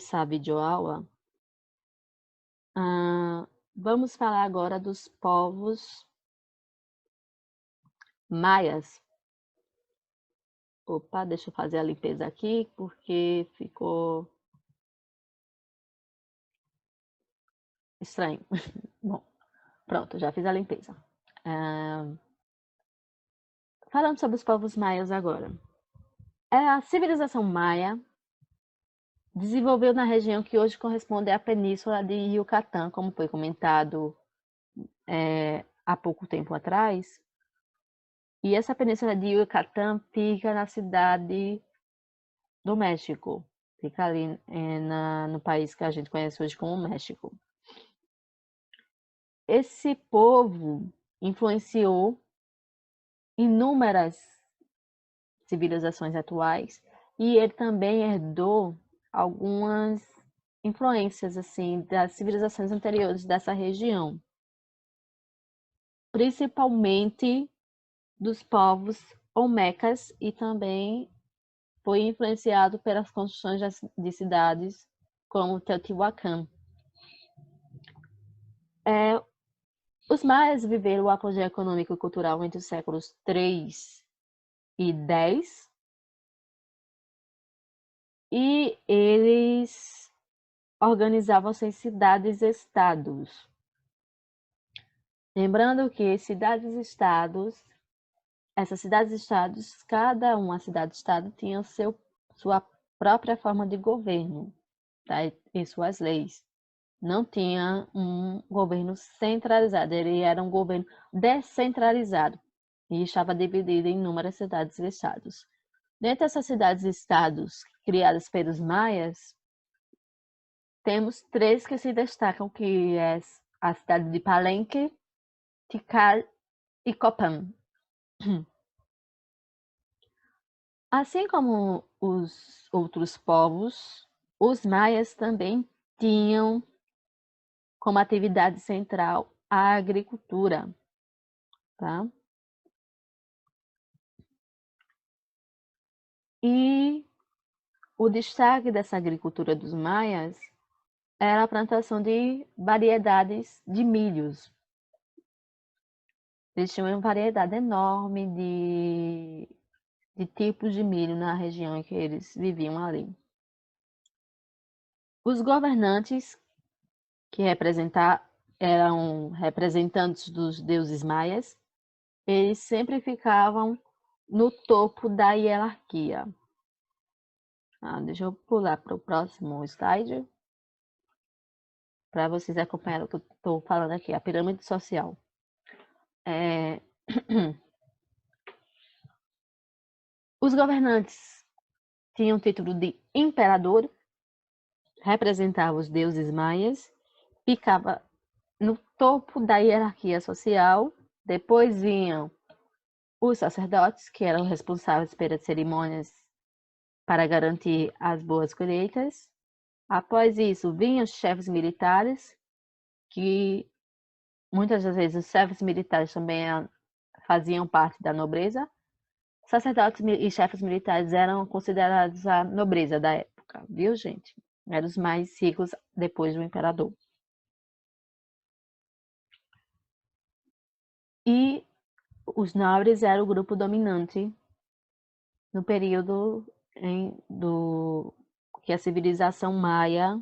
começar a videoaula, vamos falar agora dos povos maias. Opa, deixa eu fazer a limpeza aqui, porque ficou estranho. Bom, pronto, já fiz a limpeza. Falando sobre os povos maias agora. A civilização maia desenvolveu na região que hoje corresponde à península de Yucatán, como foi comentado há pouco tempo atrás. E essa península de Yucatán fica na cidade do México. Fica ali no país que a gente conhece hoje como México. Esse povo influenciou inúmeras civilizações atuais e ele também herdou algumas influências assim das civilizações anteriores dessa região, principalmente dos povos olmecas, e também foi influenciado pelas construções de cidades como Teotihuacan. Os maias viveram o apogeu econômico e cultural entre os séculos 3 e 10, e eles organizavam-se em cidades-estados. Lembrando que essas cidades-estados, cada uma cidade-estado tinha sua própria forma de governo, tá? E suas leis. Não tinha um governo centralizado, ele era um governo descentralizado e estava dividido em inúmeras cidades e estados. Dentre essas cidades e estados criadas pelos maias, temos 3 que se destacam, que é a cidade de Palenque, Tikal e Copan. Assim como os outros povos, os maias também tinham como atividade central a agricultura, tá? E o destaque dessa agricultura dos maias era a plantação de variedades de milhos. Eles tinham uma variedade enorme de tipos de milho na região em que eles viviam ali. Os governantes, que eram representantes dos deuses maias, eles sempre ficavam no topo da hierarquia. Deixa eu pular para o próximo slide, para vocês acompanharem o que eu estou falando aqui, a pirâmide social. Os governantes tinham o título de imperador, representava os deuses maias, ficava no topo da hierarquia social. Depois vinham os sacerdotes, que eram responsáveis pelas cerimônias para garantir as boas colheitas. Após isso, vinham os chefes militares, que muitas das vezes os chefes militares também faziam parte da nobreza. Sacerdotes e chefes militares eram considerados a nobreza da época, viu, gente? Eram os mais ricos depois do imperador. E os nobres eram o grupo dominante no período que a civilização maia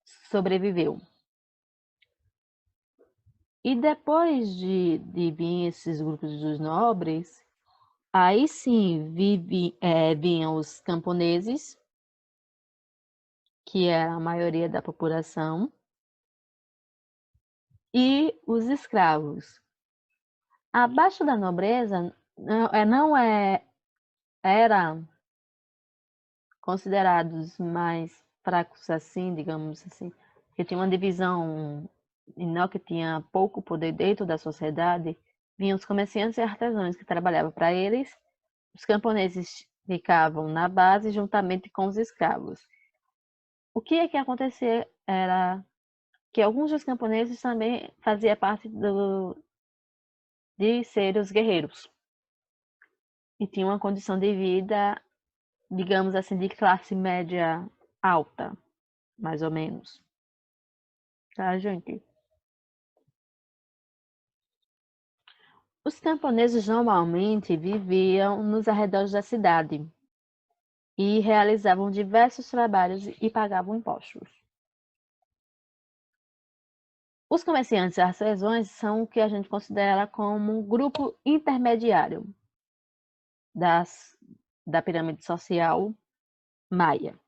sobreviveu. E depois de vir esses grupos dos nobres, aí sim vinham os camponeses, que era a maioria da população, e os escravos. Abaixo da nobreza eram considerados mais fracos assim, digamos assim, porque tinha uma divisão menor, que tinha pouco poder dentro da sociedade. Vinham os comerciantes e artesãos que trabalhavam para eles, os camponeses ficavam na base juntamente com os escravos. O que é que acontecia era que alguns dos camponeses também faziam parte de ser os guerreiros e tinham uma condição de vida, digamos assim, de classe média alta, mais ou menos. Tá, gente? Os camponeses normalmente viviam nos arredores da cidade e realizavam diversos trabalhos e pagavam impostos. Os comerciantes artesãos são o que a gente considera como um grupo intermediário da pirâmide social maia.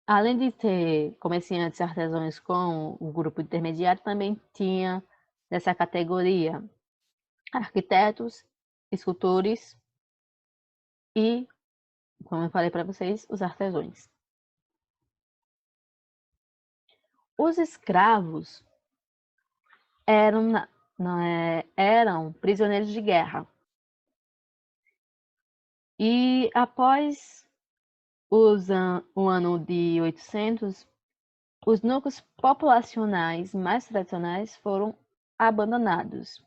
Além de ter comerciantes artesãos com o grupo intermediário, também tinha dessa categoria arquitetos, escultores e, como eu falei para vocês, os artesãos. Os escravos eram prisioneiros de guerra. E após o ano de 800, os núcleos populacionais mais tradicionais foram abandonados.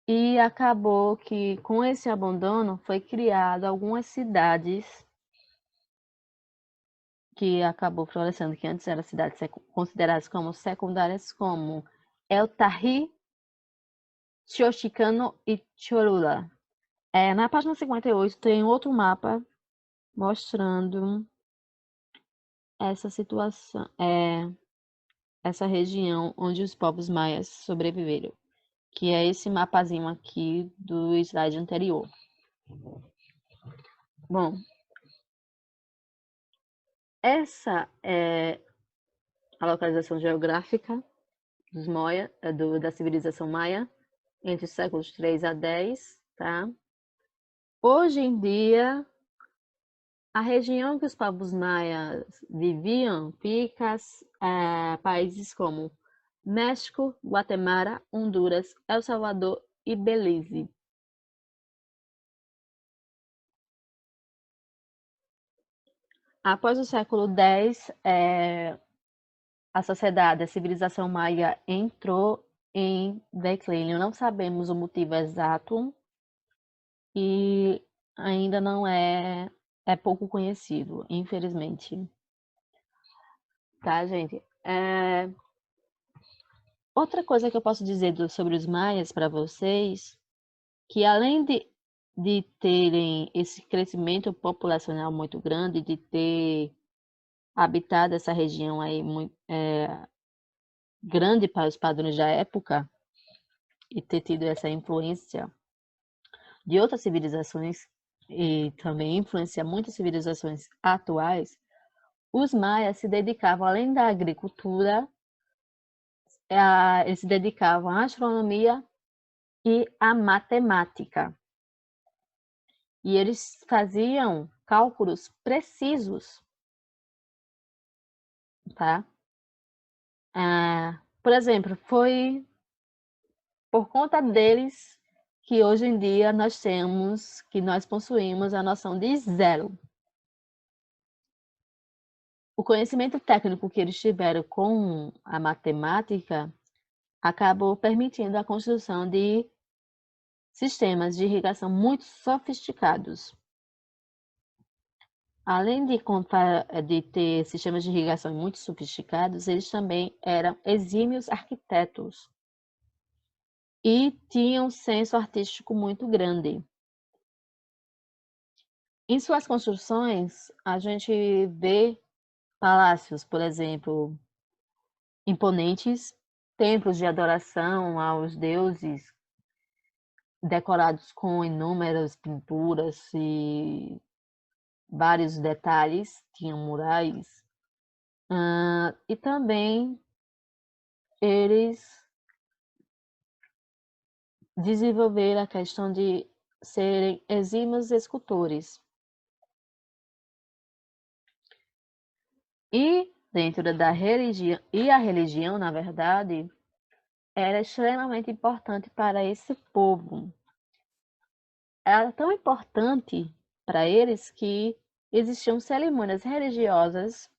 E acabou que, com esse abandono, foi criado algumas cidades que acabou florescendo, que antes eram cidades consideradas como secundárias, como El Tahrir, Xochicano e Cholula. Na página 58 tem outro mapa mostrando essa situação, essa região onde os povos maias sobreviveram, que é esse mapazinho aqui do slide anterior. Bom, essa é a localização geográfica dos Maia, da civilização maia, entre os séculos 3 a 10, tá? Hoje em dia, a região que os povos maias viviam fica países como México, Guatemala, Honduras, El Salvador e Belize. Após o século X, a sociedade, a civilização maia entrou em declínio. Não sabemos o motivo exato e ainda não é pouco conhecido, infelizmente. Tá, gente? Outra coisa que eu posso dizer sobre os maias para vocês, que além de terem esse crescimento populacional muito grande, de ter habitado essa região aí muito grande para os padrões da época e ter tido essa influência de outras civilizações e também influenciar muitas civilizações atuais, os maias se dedicavam, além da agricultura, eles se dedicavam à astronomia e à matemática. E eles faziam cálculos precisos, tá? Por exemplo, foi por conta deles que hoje em dia nós possuímos a noção de zero. O conhecimento técnico que eles tiveram com a matemática acabou permitindo a construção de sistemas de irrigação muito sofisticados. Além de ter sistemas de irrigação muito sofisticados, eles também eram exímios arquitetos e tinham um senso artístico muito grande. Em suas construções, a gente vê palácios, por exemplo, imponentes, templos de adoração aos deuses, decorados com inúmeras pinturas e vários detalhes, tinham murais, e também eles desenvolveram a questão de serem exímios escultores. E dentro da religião, a religião, na verdade, era extremamente importante para esse povo. Era tão importante para eles que existiam cerimônias religiosas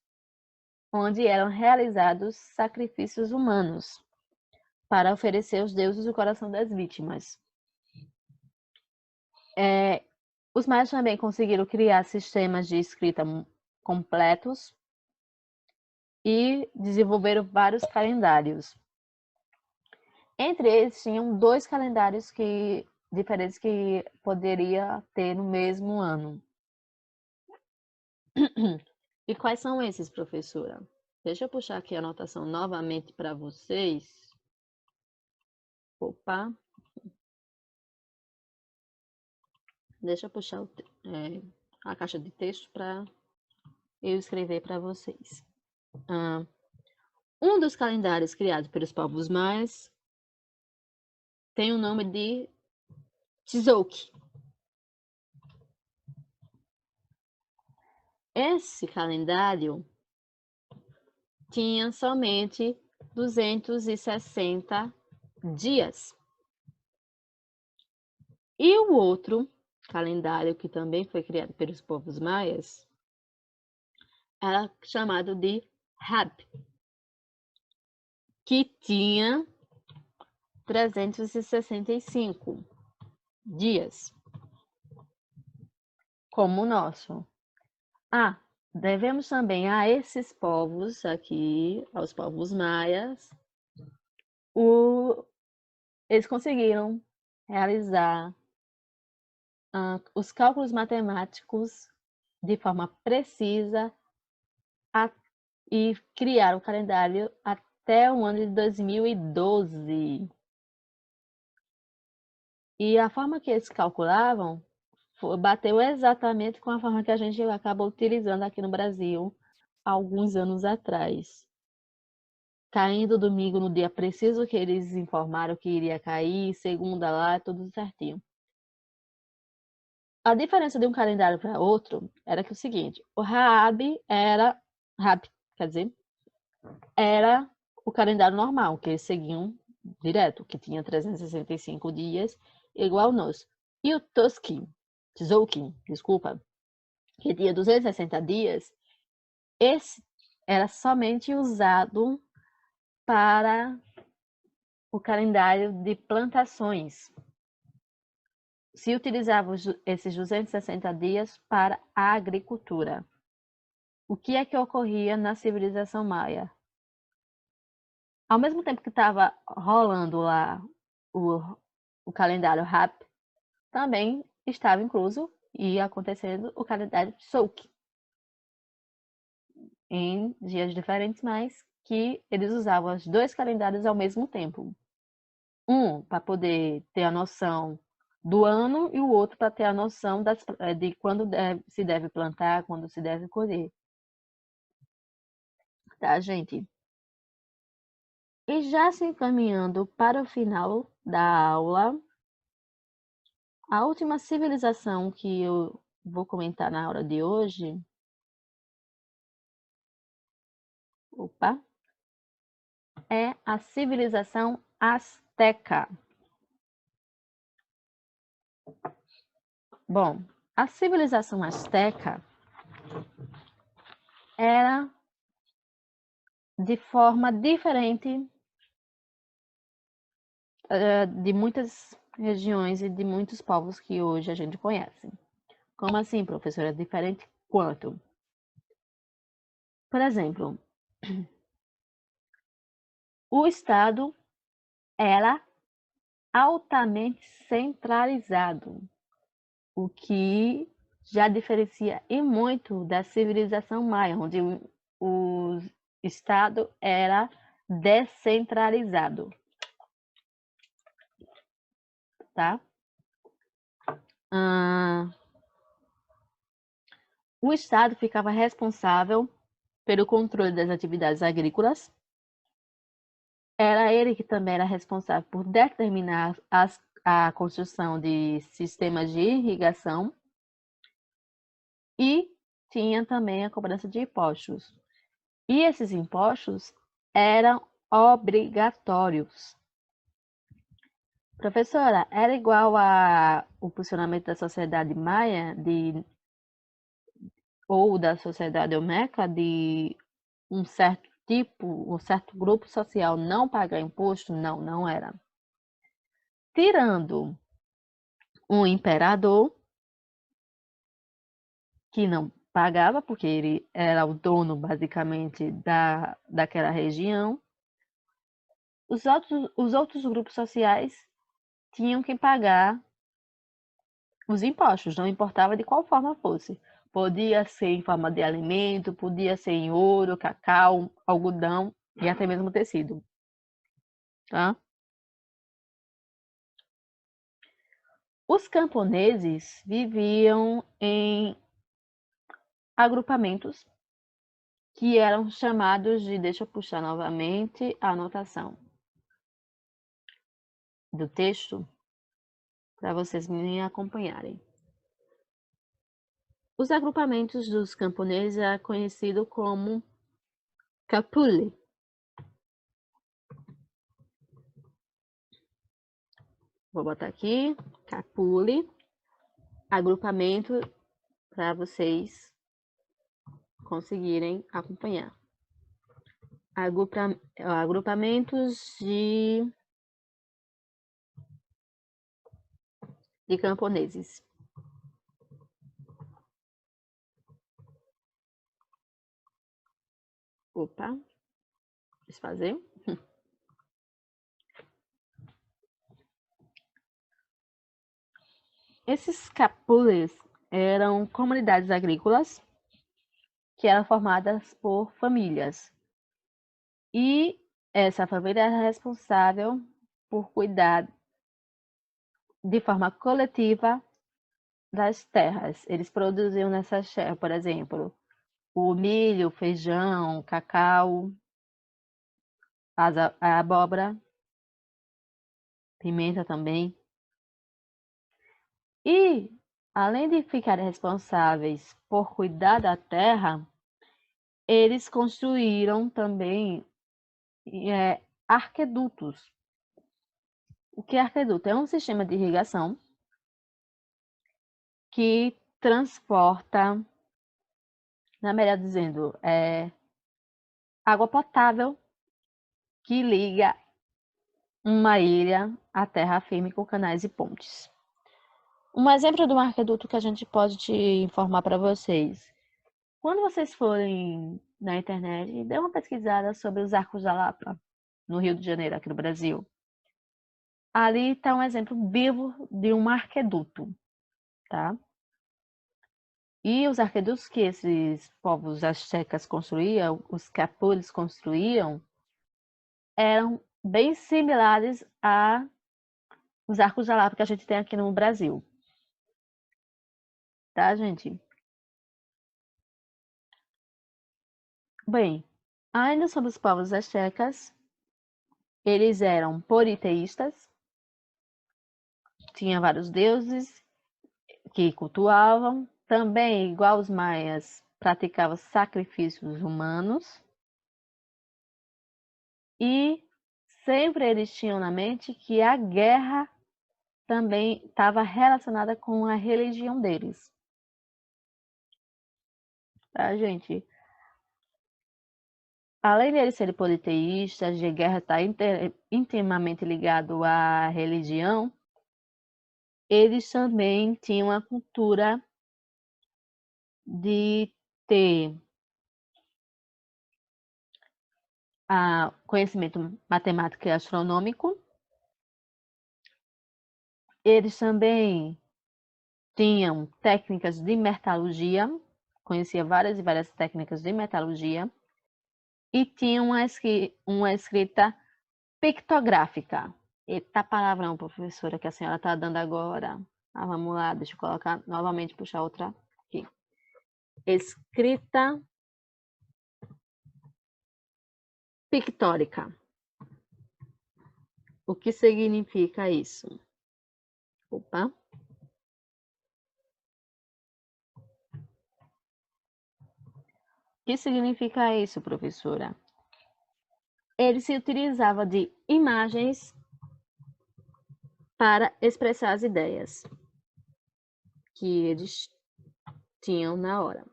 onde eram realizados sacrifícios humanos para oferecer aos deuses o coração das vítimas. Os maias também conseguiram criar sistemas de escrita completos e desenvolveram vários calendários. Entre eles, tinham 2 calendários diferentes que poderia ter no mesmo ano. E quais são esses, professora? Deixa eu puxar aqui a anotação novamente para vocês. Opa! Deixa eu puxar a caixa de texto para eu escrever para vocês. Um dos calendários criados pelos povos maias tem o nome de Tzolk'in. Esse calendário tinha somente 260 dias. E o outro calendário, que também foi criado pelos povos maias, era chamado de Hab, que tinha 365 dias, como o nosso. Devemos também a esses povos aqui, aos povos maias, eles conseguiram realizar os cálculos matemáticos de forma precisa e criar o calendário até o ano de 2012. E a forma que eles calculavam bateu exatamente com a forma que a gente acaba utilizando aqui no Brasil há alguns anos atrás. Caindo domingo no dia preciso que eles informaram que iria cair, segunda lá, tudo certinho. A diferença de um calendário para outro era que o seguinte, o Raab era o calendário normal, que eles seguiam direto, que tinha 365 dias, igual nós. E o Tzolk'in, desculpa, que tinha 260 dias, esse era somente usado para o calendário de plantações. Se utilizava esses 260 dias para a agricultura. O que é que ocorria na civilização maia? Ao mesmo tempo que estava rolando lá o calendário Hap, também estava incluso e acontecendo o calendário Tzolk'in, em dias diferentes, mas que eles usavam os 2 calendários ao mesmo tempo. Um para poder ter a noção do ano e o outro para ter a noção de quando se deve plantar, quando se deve colher. Tá, gente? E já se encaminhando para o final da aula, a última civilização que eu vou comentar na aula de hoje, é a civilização asteca. Bom, a civilização asteca era de forma diferente de muitas regiões e de muitos povos que hoje a gente conhece. Como assim, professora? Diferente quanto? Por exemplo, o Estado era altamente centralizado, o que já diferencia e muito da civilização maia, onde o Estado era descentralizado, tá? O Estado ficava responsável pelo controle das atividades agrícolas. Era ele que também era responsável por determinar a construção de sistemas de irrigação e tinha também a cobrança de impostos. E esses impostos eram obrigatórios. Professora, era igual o funcionamento da sociedade maia ou da sociedade olmeca de um certo um certo grupo social não pagar imposto? Não, não era. Tirando um imperador, que não pagava, porque ele era o dono, basicamente, daquela região. Os outros grupos sociais tinham que pagar os impostos, não importava de qual forma fosse. Podia ser em forma de alimento, podia ser em ouro, cacau, algodão e até mesmo tecido. Tá? Os camponeses viviam em agrupamentos que eram chamados de, deixa eu puxar novamente a anotação do texto para vocês me acompanharem. Os agrupamentos dos camponeses é conhecido como capule. Vou botar aqui, capule, agrupamento, para vocês conseguirem acompanhar. Agrupamentos de camponeses. Opa, desfazer. Esses capules eram comunidades agrícolas que eram formadas por famílias. E essa família era responsável por cuidar de forma coletiva das terras. Eles produziam nessas terras, por exemplo, o milho, feijão, cacau, a abóbora, pimenta também. E, além de ficarem responsáveis por cuidar da terra, eles construíram também arquedutos. O que é arqueduto? É um sistema de irrigação que transporta, melhor dizendo, água potável que liga uma ilha à terra firme com canais e pontes. Um exemplo de um arqueduto que a gente pode te informar para vocês. Quando vocês forem na internet, dê uma pesquisada sobre os Arcos da Lapa, no Rio de Janeiro, aqui no Brasil. Ali está um exemplo vivo de um arqueduto, tá? E os arquedutos que esses povos astecas construíam, os capules construíam, eram bem similares aos Arcos da Lapa que a gente tem aqui no Brasil. Tá, gente? Bem, ainda sobre os povos astecas, eles eram politeístas, tinha vários deuses que cultuavam, também, igual os maias, praticavam sacrifícios humanos e sempre eles tinham na mente que a guerra também estava relacionada com a religião deles. Tá, gente? Além de eles serem politeístas, de guerra estar intimamente ligado à religião, eles também tinham a cultura de ter conhecimento matemático e astronômico. Eles também tinham técnicas de metalurgia, conhecia várias e várias técnicas de metalurgia, e tinham uma escrita pictográfica. Eita palavrão, professora, que a senhora está dando agora. Vamos lá, deixa eu colocar novamente, puxar outra aqui. Escrita pictórica. O que significa isso? Opa. O que significa isso, professora? Ele se utilizava de imagens para expressar as ideias que eles tinham na hora.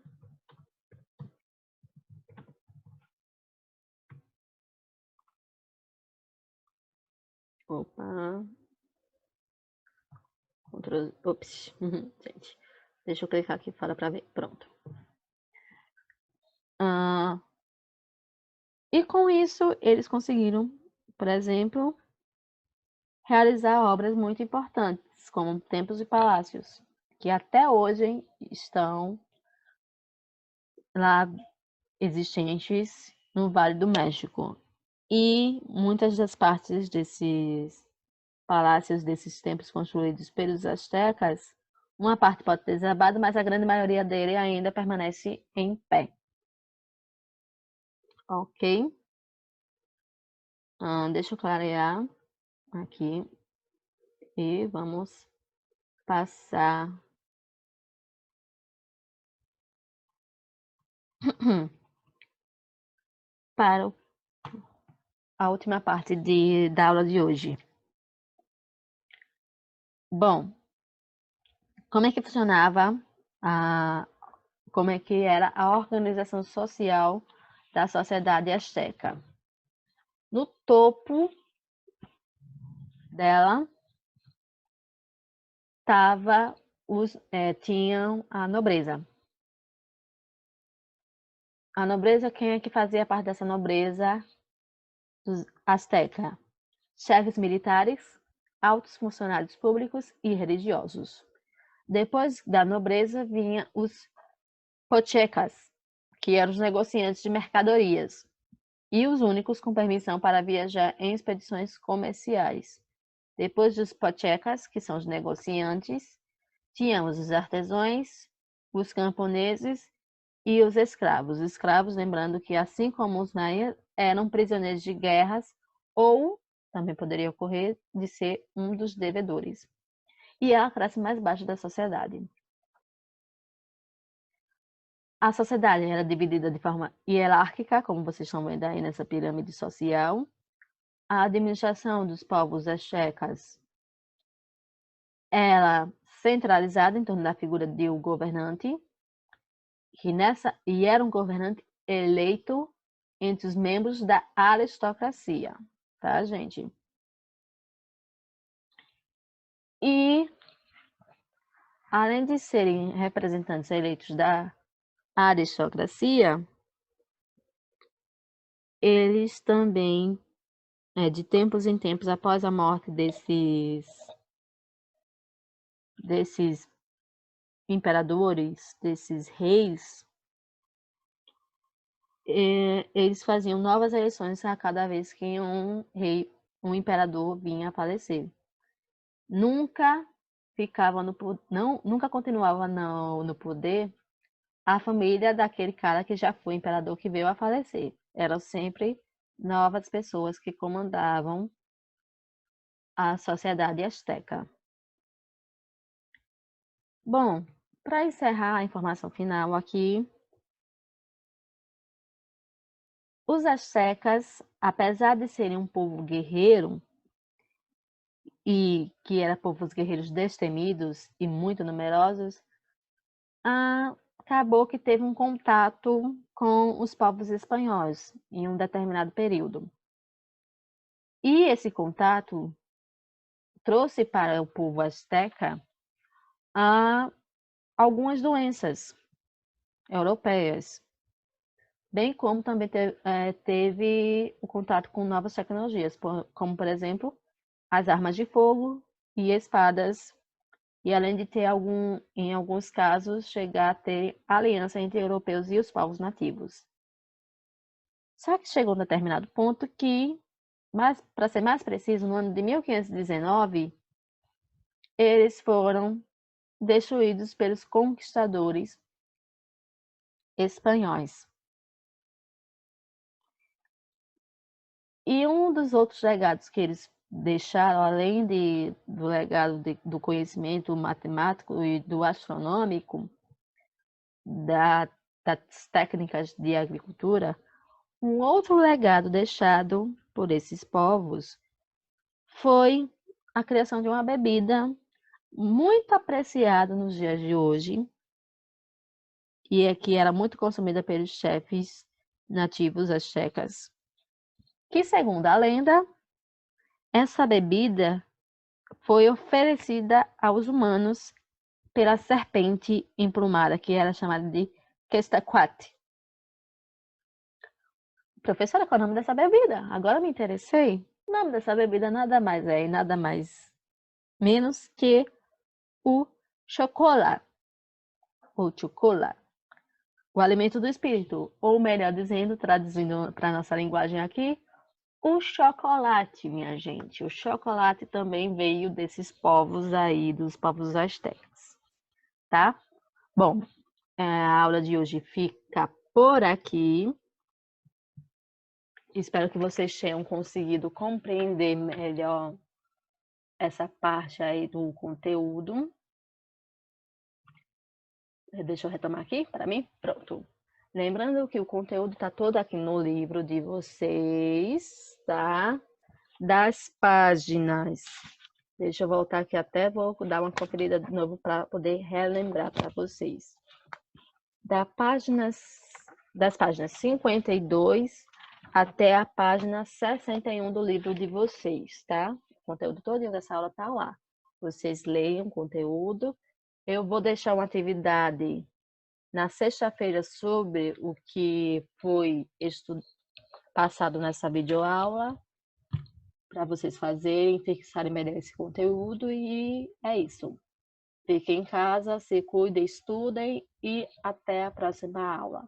Opa. Ops. Gente, deixa eu clicar aqui fora para ver. Pronto. E com isso, eles conseguiram, por exemplo, realizar obras muito importantes, como templos e palácios, que até hoje estão lá existentes no Vale do México. E muitas das partes desses palácios, desses templos construídos pelos astecas, uma parte pode ter desabado, mas a grande maioria dele ainda permanece em pé. Ok? Deixa eu clarear aqui e vamos passar para a última parte da aula de hoje. Bom, como é que funcionava como é que era a organização social da sociedade asteca? No topo dela tinham a nobreza. A nobreza, quem é que fazia parte dessa nobreza dos asteca? Chefes militares, altos funcionários públicos e religiosos. Depois da nobreza vinha os pochecas, que eram os negociantes de mercadorias e os únicos com permissão para viajar em expedições comerciais. Depois dos pochecas, que são os negociantes, tínhamos os artesãos, os camponeses e os escravos. Os escravos, lembrando que, assim como os naias, eram prisioneiros de guerras ou, também poderia ocorrer, de ser um dos devedores. E é a classe mais baixa da sociedade. A sociedade era dividida de forma hierárquica, como vocês estão vendo aí nessa pirâmide social. A administração dos povos astecas era centralizada em torno da figura de um governante, e era um governante eleito entre os membros da aristocracia, tá, gente? E, além de serem representantes eleitos da aristocracia, eles também, de tempos em tempos, após a morte desses imperadores, desses reis, eles faziam novas eleições a cada vez que um imperador vinha a falecer. Nunca nunca continuava no poder a família daquele cara que já foi imperador que veio a falecer. Eram sempre novas pessoas que comandavam a sociedade asteca. Bom, para encerrar a informação final aqui, os astecas, apesar de serem um povo guerreiro, e que eram povos guerreiros destemidos e muito numerosos, acabou que teve um contato com os povos espanhóis em um determinado período. E esse contato trouxe para o povo asteca algumas doenças europeias, bem como também teve o contato com novas tecnologias, como, por exemplo, as armas de fogo e espadas, e além de ter em alguns casos, chegar a ter aliança entre europeus e os povos nativos. Só que chegou um determinado ponto que, para ser mais preciso, no ano de 1519, eles foram destruídos pelos conquistadores espanhóis. E um dos outros legados que eles deixaram, além do legado do conhecimento matemático e do astronômico, das técnicas de agricultura, um outro legado deixado por esses povos foi a criação de uma bebida muito apreciada nos dias de hoje, e que era muito consumida pelos chefes nativos astecas, que, segundo a lenda, essa bebida foi oferecida aos humanos pela serpente emplumada, que era chamada de Quetzalcoatl. Professora, qual é o nome dessa bebida? Agora me interessei. O nome dessa bebida nada mais é e nada mais menos que o chocolate. O chocolate. O alimento do espírito. Ou melhor dizendo, traduzindo para nossa linguagem aqui, o chocolate, minha gente. O chocolate também veio desses povos aí, dos povos astecas, tá? Bom, a aula de hoje fica por aqui. Espero que vocês tenham conseguido compreender melhor essa parte aí do conteúdo. Deixa eu retomar aqui para mim. Pronto. Lembrando que o conteúdo está todo aqui no livro de vocês, tá? Das páginas. Deixa eu voltar aqui até, vou dar uma conferida de novo para poder relembrar para vocês. Das páginas 52 até a página 61 do livro de vocês, tá? O conteúdo todo dessa aula tá lá. Vocês leiam o conteúdo. Eu vou deixar uma atividade na sexta-feira sobre o que foi passado nessa videoaula, para vocês fazerem, fixarem melhor esse conteúdo, e é isso. Fiquem em casa, se cuidem, estudem e até a próxima aula.